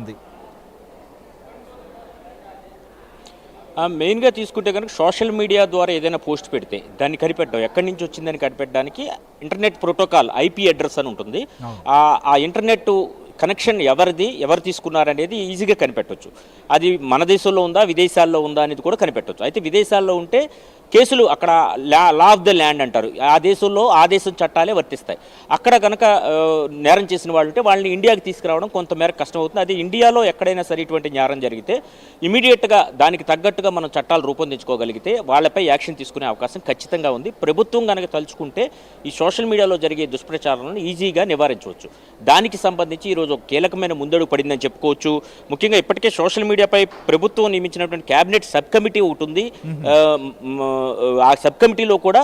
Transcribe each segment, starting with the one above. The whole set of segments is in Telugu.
ఉంది? మెయిన్గా తీసుకుంటే కనుక సోషల్ మీడియా ద్వారా ఏదైనా పోస్ట్ పెడితే దాన్ని కనిపెట్టడం, ఎక్కడి నుంచి వచ్చిందని కనిపెట్టడానికి ఇంటర్నెట్ ప్రోటోకాల్ ఐపీ అడ్రస్ అని ఉంటుంది. ఆ ఇంటర్నెట్ కనెక్షన్ ఎవరు తీసుకున్నారనేది ఈజీగా కనిపెట్టవచ్చు. అది మన దేశంలో ఉందా విదేశాల్లో ఉందా అనేది కూడా కనిపెట్టవచ్చు. అయితే విదేశాల్లో ఉంటే కేసులు అక్కడ లా ఆఫ్ ద ల్యాండ్ అంటారు, ఆ దేశంలో ఆ దేశం చట్టాలే వర్తిస్తాయి. అక్కడ కనుక నేరం చేసిన వాళ్ళు ఉంటే వాళ్ళని ఇండియాకి తీసుకురావడం కొంతమేర కష్టం అవుతుంది. అదే ఇండియాలో ఎక్కడైనా సరే ఇటువంటి నేరం జరిగితే ఇమీడియట్గా దానికి తగ్గట్టుగా మనం చట్టాలు రూపొందించుకోగలిగితే వాళ్ళపై యాక్షన్ తీసుకునే అవకాశం ఖచ్చితంగా ఉంది. ప్రభుత్వం కనుక తలుచుకుంటే ఈ సోషల్ మీడియాలో జరిగే దుష్ప్రచారాలను ఈజీగా నివారించవచ్చు. దానికి సంబంధించి ఈరోజు ఒక కీలకమైన ముందడుగు పడిందని చెప్పుకోవచ్చు. ముఖ్యంగా ఇప్పటికే సోషల్ మీడియాపై ప్రభుత్వం నియమించినటువంటి క్యాబినెట్ సబ్ కమిటీ ఒకటి ఉంది. ఆ సబ్ కమిటీలో కూడా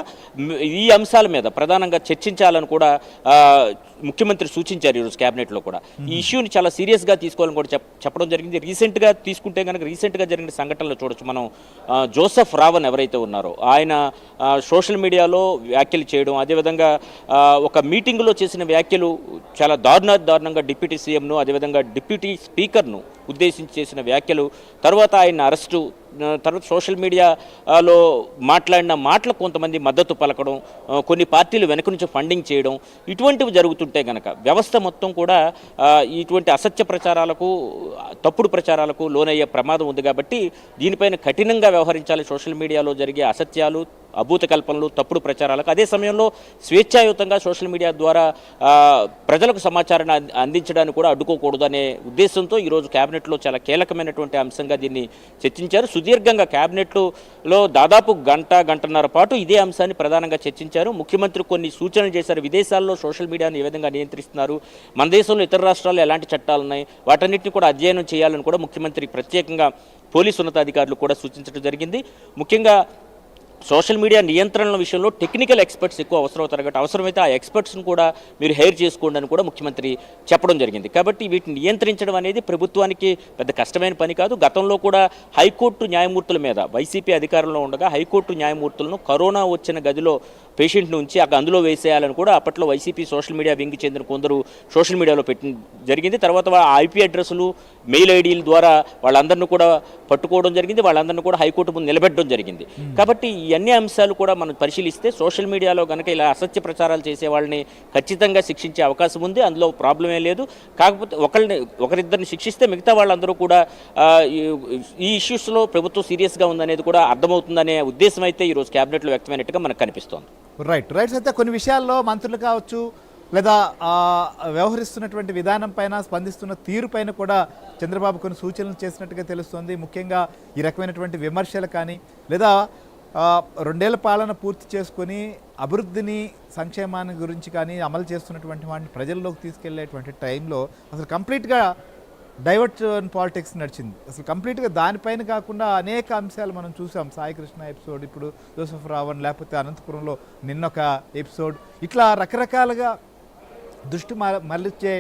ఈ అంశాల మీద ప్రధానంగా చర్చించాలని కూడా ముఖ్యమంత్రి సూచించారు ఈరోజు క్యాబినెట్లో కూడా. ఈ ఇష్యూని చాలా సీరియస్గా తీసుకోవాలని కూడా చెప్పడం జరిగింది. రీసెంట్గా తీసుకుంటే కనుక రీసెంట్గా జరిగిన సంఘటనలు చూడొచ్చు మనం. జోసెఫ్ రావన్ ఎవరైతే ఉన్నారో ఆయన సోషల్ మీడియాలో వ్యాఖ్యలు చేయడం, అదేవిధంగా ఒక మీటింగ్లో చేసిన వ్యాఖ్యలు చాలా దారుణంగా డిప్యూటీ సీఎంను అదేవిధంగా డిప్యూటీ స్పీకర్ను ఉద్దేశించి చేసిన వ్యాఖ్యలు, తర్వాత ఆయన అరెస్టు, తర్వాత సోషల్ మీడియాలో మాట్లాడిన మాటలకు కొంతమంది మద్దతు పలకడం, కొన్ని పార్టీలు వెనక నుంచి ఫండింగ్ చేయడం, ఇటువంటివి జరుగుతుంటే కనుక వ్యవస్థ మొత్తం కూడా ఇటువంటి అసత్య ప్రచారాలకు తప్పుడు ప్రచారాలకు లోనయ్యే ప్రమాదం ఉంది. కాబట్టి దీనిపైన కఠినంగా వ్యవహరించాలి. సోషల్ మీడియాలో జరిగే అసత్యాలు, అభూత కల్పనలు, తప్పుడు ప్రచారాలకు అదే సమయంలో స్వేచ్ఛాయుతంగా సోషల్ మీడియా ద్వారా ప్రజలకు సమాచారాన్ని అందించడానికి కూడా అడ్డుకోకూడదు అనే ఉద్దేశంతో ఈరోజు క్యాబినెట్లో చాలా కీలకమైనటువంటి అంశంగా దీన్ని చర్చించారు. సుదీర్ఘంగా క్యాబినెట్లో దాదాపు గంటన్నర పాటు ఇదే అంశాన్ని ప్రధానంగా చర్చించారు. ముఖ్యమంత్రి కొన్ని సూచనలు చేశారు. విదేశాల్లో సోషల్ మీడియాను ఏ విధంగా నియంత్రిస్తున్నారు, మన దేశంలో ఇతర రాష్ట్రాల్లో ఎలాంటి చట్టాలు ఉన్నాయి, వాటన్నిటిని కూడా అధ్యయనం చేయాలని కూడా ముఖ్యమంత్రి ప్రత్యేకంగా పోలీసు ఉన్నతాధికారులు కూడా సూచించడం జరిగింది. ముఖ్యంగా సోషల్ మీడియా నియంత్రణల విషయంలో టెక్నికల్ ఎక్స్పర్ట్స్ ఎక్కువ అవసరం అవుతారు కాబట్టి అవసరమైతే ఆ ఎక్స్పర్ట్స్ను కూడా మీరు హైర్ చేసుకోండి అని కూడా ముఖ్యమంత్రి చెప్పడం జరిగింది. కాబట్టి వీటిని నియంత్రించడం అనేది ప్రభుత్వానికి పెద్ద కష్టమైన పని కాదు. గతంలో కూడా హైకోర్టు న్యాయమూర్తుల మీద వైసీపీ అధికారంలో ఉండగా హైకోర్టు న్యాయమూర్తులను కరోనా వచ్చిన గదిలో పేషెంట్ను ఉంచి అందులో వేసేయాలని కూడా అప్పట్లో వైసీపీ సోషల్ మీడియా వింగ్కి చెందిన కొందరు సోషల్ మీడియాలో పెట్టడం జరిగింది. తర్వాత ఐపీ అడ్రస్లు, మెయిల్ ఐడీల ద్వారా వాళ్ళందరినీ కూడా పట్టుకోవడం జరిగింది. వాళ్ళందరినీ కూడా హైకోర్టు ముందు నిలబెట్టడం జరిగింది. కాబట్టి ఈ అన్ని అంశాలు కూడా మనం పరిశీలిస్తే సోషల్ మీడియాలో కనుక ఇలా అసత్య ప్రచారాలు చేసే వాళ్ళని ఖచ్చితంగా శిక్షించే అవకాశం ఉంది. అందులో ప్రాబ్లమే లేదు. కాకపోతే ఒకరిద్దరిని శిక్షిస్తే మిగతా వాళ్ళందరూ కూడా ఈ ఇష్యూస్లో ప్రభుత్వం సీరియస్గా ఉందనేది కూడా అర్థమవుతుందనే ఉద్దేశం అయితే ఈరోజు క్యాబినెట్లో వ్యక్తమైనట్టుగా మనకు కనిపిస్తోంది. రైట్ అయితే కొన్ని విషయాల్లో మంత్రులు కావచ్చు లేదా వ్యవహరిస్తున్నటువంటి విధానం పైన, స్పందిస్తున్న తీరు పైన కూడా చంద్రబాబు కొన్ని సూచనలు చేసినట్టుగా తెలుస్తోంది. ముఖ్యంగా ఈ రకమైనటువంటి విమర్శలు కానీ లేదా 2 ఏళ్ల పాలన పూర్తి చేసుకొని అభివృద్ధిని, సంక్షేమాన్ని గురించి కానీ అమలు చేస్తున్నటువంటి వాటిని ప్రజల్లోకి తీసుకెళ్లేటువంటి టైంలో అసలు కంప్లీట్గా డైవర్ట్ పాలిటిక్స్ నడిచింది. అసలు కంప్లీట్గా దానిపైన కాకుండా అనేక అంశాలు మనం చూసాం. సాయి కృష్ణ ఎపిసోడ్, ఇప్పుడు జోసెఫ్ రావణ్, లేకపోతే అనంతపురంలో నిన్నొక ఎపిసోడ్, ఇట్లా రకరకాలుగా దృష్టి మళ్ళించే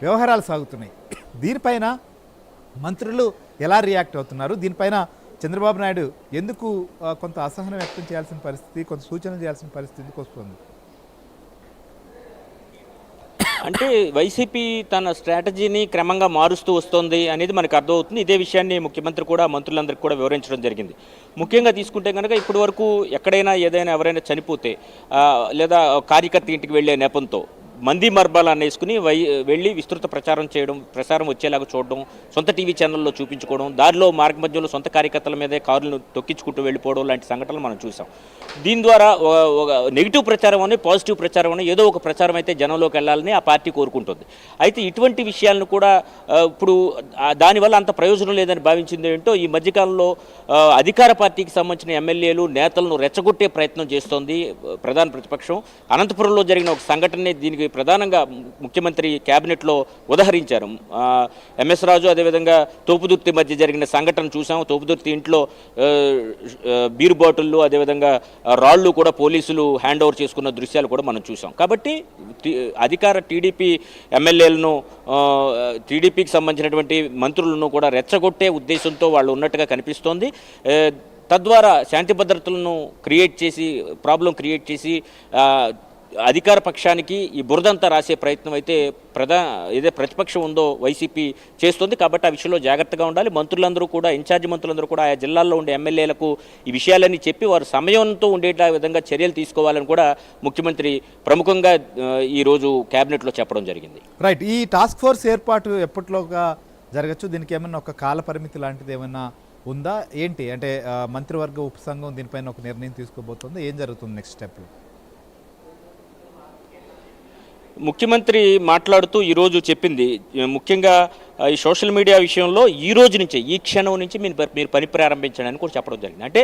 వ్యవహారాలు సాగుతున్నాయి. దీనిపైన మంత్రులు ఎలా రియాక్ట్ అవుతున్నారు, దీనిపైన చంద్రబాబు నాయుడు ఎందుకు కొంత అసహనం వ్యక్తం చేయాల్సిన పరిస్థితి, కొంత సూచన చేయాల్సిన పరిస్థితికి వస్తుంది? అంటే వైసీపీ తన స్ట్రాటజీని క్రమంగా మారుస్తూ వస్తుంది అనేది మనకు అర్థమవుతుంది. ఇదే విషయాన్ని ముఖ్యమంత్రి కూడా మంత్రులందరికీ కూడా వివరించడం జరిగింది. ముఖ్యంగా తీసుకుంటే కనుక ఇప్పటి వరకు ఎక్కడైనా ఎవరైనా చనిపోతే లేదా కార్యకర్త ఇంటికి వెళ్ళే నెపంతో మంది మర్బాలు వేసుకుని వెళ్ళి విస్తృత ప్రచారం వచ్చేలాగా చూడడం, సొంత టీవీ ఛానల్లో చూపించుకోవడం, దారిలో మార్గ మధ్యలో సొంత కార్యకర్తల మీదే కారులను తొక్కించుకుంటూ వెళ్ళిపోవడం లాంటి సంఘటనలు మనం చూసాం. దీని ద్వారా ఒక నెగిటివ్ ప్రచారం అని, పాజిటివ్ ప్రచారం అని, ఏదో ఒక ప్రచారం అయితే జనంలోకి వెళ్ళాలని ఆ పార్టీ కోరుకుంటుంది. అయితే ఇటువంటి విషయాలను కూడా ఇప్పుడు దానివల్ల అంత ప్రయోజనం లేదని భావించింది ఏంటో ఈ మధ్యకాలంలో అధికార పార్టీకి సంబంధించిన ఎమ్మెల్యేలు, నేతలను రెచ్చగొట్టే ప్రయత్నం చేస్తోంది ప్రధాన ప్రతిపక్షం. అనంతపురంలో జరిగిన ఒక సంఘటనని దీనికి ప్రధానంగా ముఖ్యమంత్రి క్యాబినెట్లో ఉదహరించారు. ఎంఎస్ రాజు అదేవిధంగా తోపుదుర్తి మధ్య జరిగిన సంఘటన చూసాము. తోపుదుర్తి ఇంట్లో బీరు బాటిళ్ళు అదేవిధంగా రాళ్లు కూడా పోలీసులు హ్యాండ్ ఓవర్ చేసుకున్న దృశ్యాలు కూడా మనం చూసాం. కాబట్టి అధికార టీడీపీ ఎమ్మెల్యేలను, టీడీపీకి సంబంధించినటువంటి మంత్రులను కూడా రెచ్చగొట్టే ఉద్దేశంతో వాళ్ళు ఉన్నట్టుగా కనిపిస్తోంది. తద్వారా శాంతి భద్రతలను ప్రాబ్లం క్రియేట్ చేసి అధికార పక్షానికి ఈ బురదంతా రాసే ప్రయత్నం అయితే ఏదే ప్రతిపక్షం ఉందో వైసీపీ చేస్తుంది. కాబట్టి ఆ విషయంలో జాగ్రత్తగా ఉండాలి. మంత్రులందరూ కూడా, ఇన్ఛార్జి మంత్రులందరూ కూడా ఆయా జిల్లాల్లో ఉండే ఎమ్మెల్యేలకు ఈ విషయాలన్నీ చెప్పి వారు సమయంతో ఉండేట విధంగా చర్యలు తీసుకోవాలని కూడా ముఖ్యమంత్రి ప్రముఖంగా ఈరోజు కేబినెట్లో చెప్పడం జరిగింది. రైట్. ఈ టాస్క్ ఫోర్స్ ఏర్పాటు ఎప్పట్లోగా జరగచ్చు? దీనికి ఏమన్నా ఒక కాల పరిమితి లాంటిది ఏమన్నా ఉందా ఏంటి? అంటే మంత్రివర్గ ఉపసంఘం దీనిపైన ఒక నిర్ణయం తీసుకోబోతుంది. ఏం జరుగుతుంది నెక్స్ట్ స్టెప్లో? ముఖ్యమంత్రి మాట్లాడుతూ ఈరోజు చెప్పింది ముఖ్యంగా ఈ సోషల్ మీడియా విషయంలో ఈ రోజు నుంచే, ఈ క్షణం నుంచి మీరు పని ప్రారంభించడానికి కూడా చెప్పడం జరిగింది. అంటే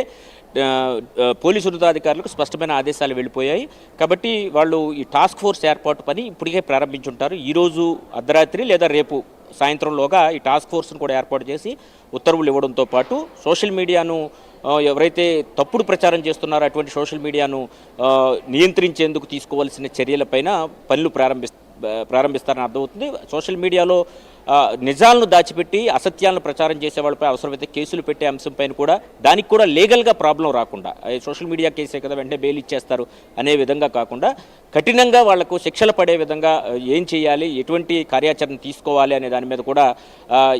పోలీసు ఉన్నతాధికారులకు స్పష్టమైన ఆదేశాలు వెళ్ళిపోయాయి. కాబట్టి వాళ్ళు ఈ టాస్క్ ఫోర్స్ ఏర్పాటు పని ఇప్పటికే ప్రారంభించుంటారు. ఈరోజు అర్ధరాత్రి లేదా రేపు సాయంత్రంలోగా ఈ టాస్క్ ఫోర్స్ను కూడా ఏర్పాటు చేసి ఉత్తర్వులు ఇవ్వడంతో పాటు సోషల్ మీడియాను ఎవరైతే తప్పుడు ప్రచారం చేస్తున్నారో అటువంటి సోషల్ మీడియాను నియంత్రించేందుకు తీసుకోవాల్సిన చర్యలపైన పనులు ప్రారంభిస్తారని అర్థమవుతుంది. సోషల్ మీడియాలో నిజాలను దాచిపెట్టి అసత్యాలను ప్రచారం చేసే వాళ్ళపై అవసరమైతే కేసులు పెట్టే అంశంపైన కూడా, దానికి కూడా లీగల్గా ప్రాబ్లం రాకుండా, సోషల్ మీడియా కేసే కదా వెంటనే బెయిల్ ఇచ్చేస్తారు అనే విధంగా కాకుండా కఠినంగా వాళ్లకు శిక్షలు పడే విధంగా ఏం చేయాలి, ఎటువంటి కార్యాచరణ తీసుకోవాలి అనే దాని మీద కూడా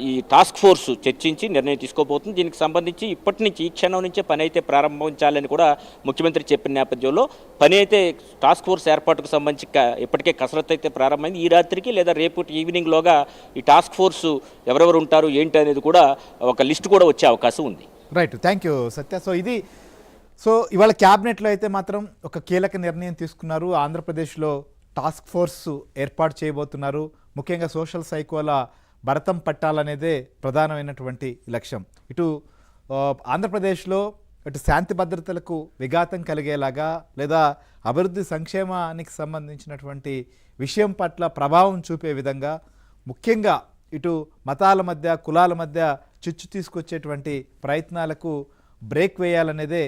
ఈ టాస్క్ ఫోర్స్ చర్చించి నిర్ణయం తీసుకోబోతుంది. దీనికి సంబంధించి ఇప్పటి నుంచి, ఈ క్షణం నుంచే పని అయితే ప్రారంభించాలని కూడా ముఖ్యమంత్రి చెప్పిన నేపథ్యంలో పని అయితే టాస్క్ ఫోర్స్ ఏర్పాటుకు సంబంధించి ఇప్పటికే కసరత్తు అయితే ప్రారంభమైంది. ఈ రాత్రికి లేదా రేపు ఈవినింగ్లోగా ఈ టాస్క్ ఫోర్స్ ఎవరెవరు ఉంటారు ఏంటి అనేది కూడా ఒక లిస్ట్ కూడా వచ్చే అవకాశం ఉంది. Right. Thank you Satya. So ఇవాళ క్యాబినెట్లో అయితే మాత్రం ఒక కీలక నిర్ణయం తీసుకున్నారు. ఆంధ్రప్రదేశ్లో టాస్క్ ఫోర్స్ ఏర్పాటు చేయబోతున్నారు. ముఖ్యంగా సోషల్ సైకోల భరతం పట్టాలనేదే ప్రధానమైనటువంటి లక్ష్యం. ఇటు ఆంధ్రప్రదేశ్లో ఇటు శాంతి భద్రతలకు విఘాతం కలిగేలాగా లేదా అభివృద్ధి సంక్షేమానికి సంబంధించినటువంటి విషయం పట్ల ప్రభావం చూపే విధంగా, ముఖ్యంగా ఇటు మతాల మధ్య, కులాల మధ్య చిచ్చు తీసుకొచ్చేటువంటి ప్రయత్నాలకు బ్రేక్ వేయాలనేదే